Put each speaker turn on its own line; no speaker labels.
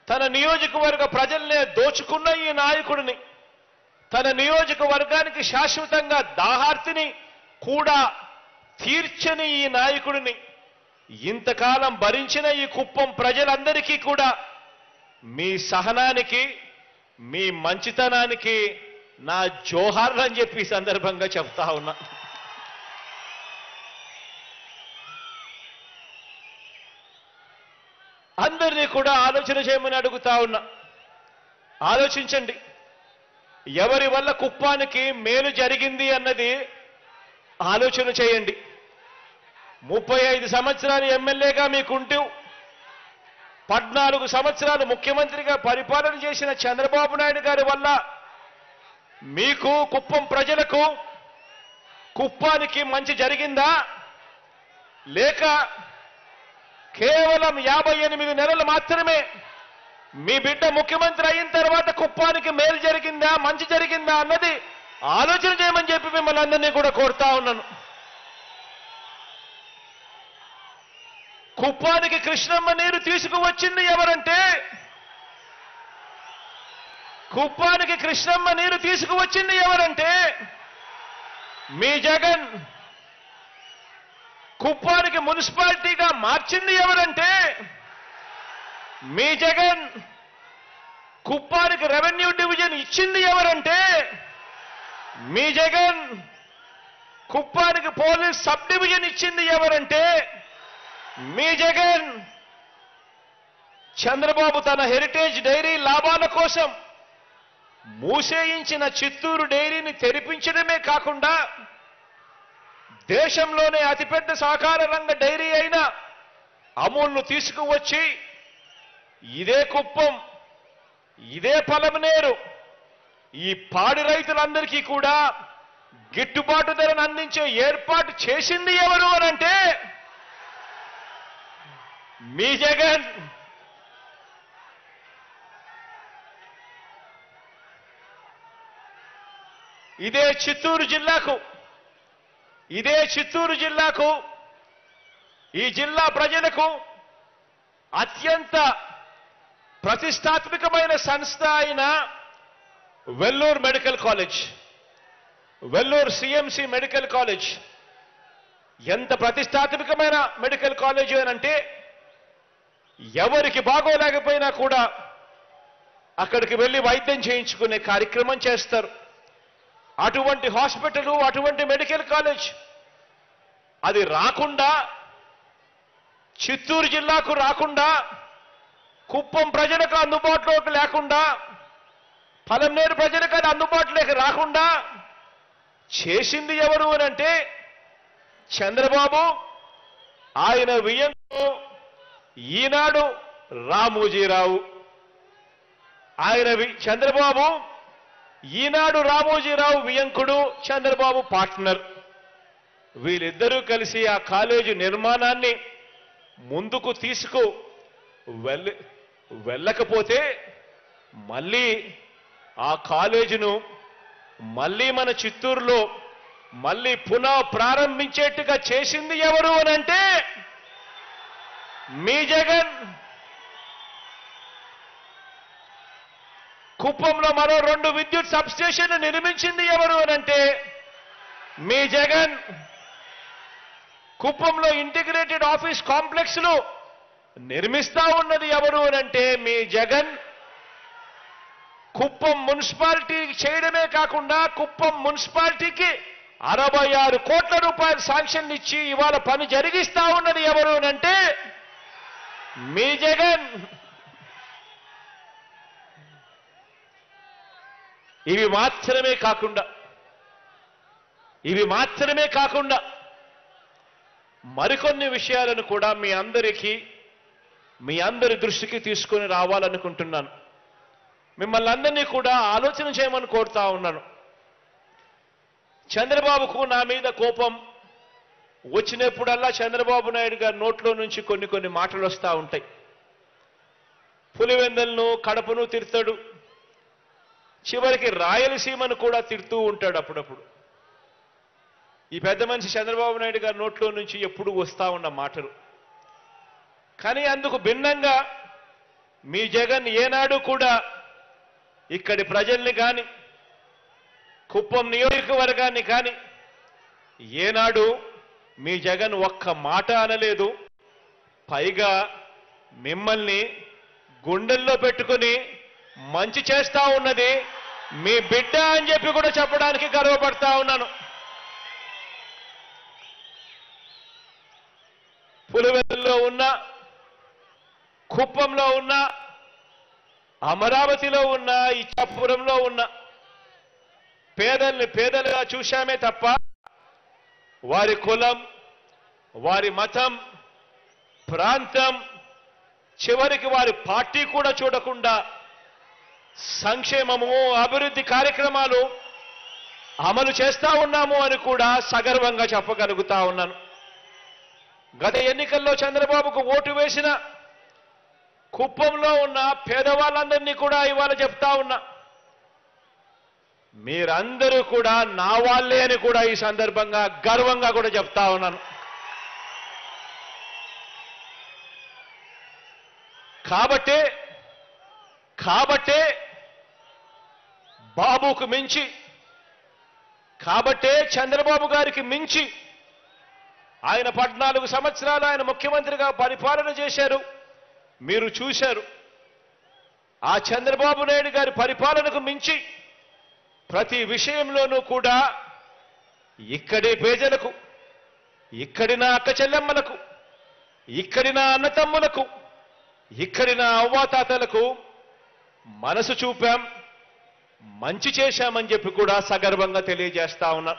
తన నియోజకవర్గ ప్రజల్నే దోచుకున్న ఈ నాయకుడిని, తన నియోజకవర్గానికి శాశ్వతంగా దాహార్తిని కూడా తీర్చని ఈ నాయకుడిని ఇంతకాలం భరించిన ఈ కుప్పం ప్రజలందరికీ కూడా మీ సహనానికి, మీ మంచితనానికి నా జోహార్లు అని చెప్పి ఈ సందర్భంగా చెప్తా ఉన్నా. అందరినీ కూడా ఆలోచన చేయమని అడుగుతా ఉన్నా. ఆలోచించండి, ఎవరి వల్ల కుప్పానికి మేలు జరిగింది అన్నది ఆలోచన చేయండి. 35 సంవత్సరాలు ఎమ్మెల్యేగా మీకుంటూ 14 సంవత్సరాలు ముఖ్యమంత్రిగా పరిపాలన చేసిన చంద్రబాబు నాయుడు గారి వల్ల మీకు, కుప్పం ప్రజలకు, కుప్పానికి మంచి జరిగిందా? లేక కేవలం 58 నెలలు మాత్రమే మీ బిడ్డ ముఖ్యమంత్రి అయిన తర్వాత కుప్పానికి మేలు జరిగిందా, మంచి జరిగిందా అన్నది ఆలోచన చేయమని చెప్పి మిమ్మల్ని అందరినీ కూడా కోరుతా ఉన్నాను. కుప్పానికి కృష్ణమ్మ నీరు తీసుకువచ్చింది ఎవరంటే, కుప్పానికి కృష్ణమ్మ నీరు తీసుకువచ్చింది ఎవరంటే మీ జగన్. కుప్పానికి మున్సిపాలిటీగా మార్చింది ఎవరంటే మీ జగన్. కుప్పానికి రెవెన్యూ డివిజన్ ఇచ్చింది ఎవరంటే మీ జగన్. కుప్పానికి పోలీస్ సబ్ డివిజన్ ఇచ్చింది ఎవరంటే మీ జగన్. చంద్రబాబు తన హెరిటేజ్ డైరీ లాభాల కోసం మూసేయించిన చిత్తూరు డైరీని తెరిపించడమే కాకుండా దేశంలోనే అతిపెద్ద సహకార రంగ డైరీ అయిన అమూల్ను తీసుకువచ్చి ఇదే కుప్పం, ఇదే పలమనేరు, ఈ పాడి రైతులందరికీ కూడా గిట్టుబాటు ధరను అందించే ఏర్పాటు చేసింది ఎవరు అనంటే మీ జగన్. ఇదే చిత్తూరు జిల్లాకు, ఈ జిల్లా ప్రజలకు అత్యంత ప్రతిష్టాత్మకమైన సంస్థ అయిన Vellore medical college, Vellore CMC medical college ఎంత ప్రతిష్టాత్మకమైన మెడికల్ కాలేజ్ అనంటే ఎవరికి బాగోలేకపోయినా కూడా అక్కడికి వెళ్ళి వైద్యం చేయించుకునే కార్యక్రమం చేస్తారు. అటువంటి హాస్పిటల్, అటువంటి మెడికల్ కాలేజ్ అది రాకుండా, చిత్తూరు జిల్లాకు రాకుండా, కుప్పం ప్రజలకు అందుబాటులోకి లేకుండా, పలమనేరు ప్రజలకు అది అందుబాటులోకి రాకుండా చేసింది ఎవరు అనంటే చంద్రబాబు, ఆయన వియ్యంకుడు ఈనాడు రామోజీరావు. చంద్రబాబు ఈనాడు రామోజీరావు వియ్యంకుడు, చంద్రబాబు పార్ట్నర్. వీళ్ళిద్దరూ కలిసి ఆ కాలేజీ నిర్మాణాన్ని ముందుకు వెళ్ళకపోతే మళ్ళీ ఆ కాలేజీను మళ్ళీ మన చిత్తూరులో మళ్ళీ పునః ప్రారంభించేట్టుగా చేసింది ఎవరు అనంటే మీ జగన్. కుప్పంలో మరో 2 విద్యుత్ సబ్స్టేషన్లు నిర్మించింది ఎవరు అనంటే మీ జగన్. కుప్పంలో ఇంటిగ్రేటెడ్ ఆఫీస్ కాంప్లెక్స్లు నిర్మిస్తా ఉన్నది ఎవరు అనంటే మీ జగన్. కుప్పం మున్సిపాలిటీ చేయడమే కాకుండా కుప్పం మున్సిపాలిటీకి 66 కోట్ల రూపాయలు శాంక్షన్ ఇచ్చి ఇవాళ పని జరిగిస్తా ఉన్నది ఎవరు అనంటే మీ జగన్. ఇవి మాత్రమే కాకుండా మరికొన్ని విషయాలను కూడా మీ అందరి దృష్టికి తీసుకొని రావాలనుకుంటున్నాను. మిమ్మల్ని అందరినీ కూడా ఆలోచన చేయమని కోరుతా ఉన్నాను. చంద్రబాబుకు నా మీద కోపం వచ్చినప్పుడల్లా చంద్రబాబు నాయుడు గారి నోట్లో నుంచి కొన్ని మాటలు వస్తూ ఉంటాయి. పులివెందులను, కడపను తిడతాడు, చివరికి రాయలసీమను కూడా తిడుతూ ఉంటాడు అప్పుడప్పుడు. ఈ పెద్ద మనిషి చంద్రబాబు నాయుడు గారి నోట్లో నుంచి ఎప్పుడు వస్తూ ఉన్న మాటలు. కానీ అందుకు భిన్నంగా మీ జగన్ ఏనాడు కూడా ఇక్కడి ప్రజల్ని కానీ కుప్పం నియోజకవర్గాన్ని కానీ ఏనాడు మీ జగన్ ఒక్క మాట అనలేదు. పైగా మిమ్మల్ని గుండెల్లో పెట్టుకుని మంచి చేస్తా ఉన్నది మీ బిడ్డ అని చెప్పి కూడా చెప్పడానికి గర్వపడతా ఉన్నాను. పులివెందుల్లో ఉన్న, కుప్పంలో ఉన్న, అమరావతిలో ఉన్న, ఇచ్చాపురంలో ఉన్న పేదల్ని పేదలుగా చూశామే తప్ప వారి కులం, వారి మతం, ప్రాంతం, చివరికి వారి పార్టీ కూడా చూడకుండా సంక్షేమము, అభివృద్ధి కార్యక్రమాలు అమలు చేస్తా ఉన్నాము అని కూడా సగర్వంగా చెప్పగలుగుతా ఉన్నాను. గత ఎన్నికల్లో చంద్రబాబుకు ఓటు వేసిన కుప్పంలో ఉన్న పేదవాళ్ళందరినీ కూడా ఇవాళ చెప్తా ఉన్నా, మీరందరూ కూడా నా వాళ్ళే అని కూడా ఈ సందర్భంగా గర్వంగా కూడా చెప్తా ఉన్నాను. కాబట్టే బాబుకు మించి, కాబట్టే చంద్రబాబు గారికి మించి ఆయన 14 సంవత్సరాలు ఆయన ముఖ్యమంత్రిగా పరిపాలన చేశారు. మీరు చూశారు. ఆ చంద్రబాబు నాయుడు గారి పరిపాలనకు మించి ప్రతి విషయంలోనూ కూడా ఇక్కడి ప్రజలకు, ఇక్కడి నా అక్క చెల్లెమ్మలకు, ఇక్కడి నా అన్నతమ్ములకు, ఇక్కడి నా అవ్వాతాతలకు మనసు చూపాం, మంచి చేశామని చెప్పి కూడా సగర్వంగా తెలియజేస్తా ఉన్నా.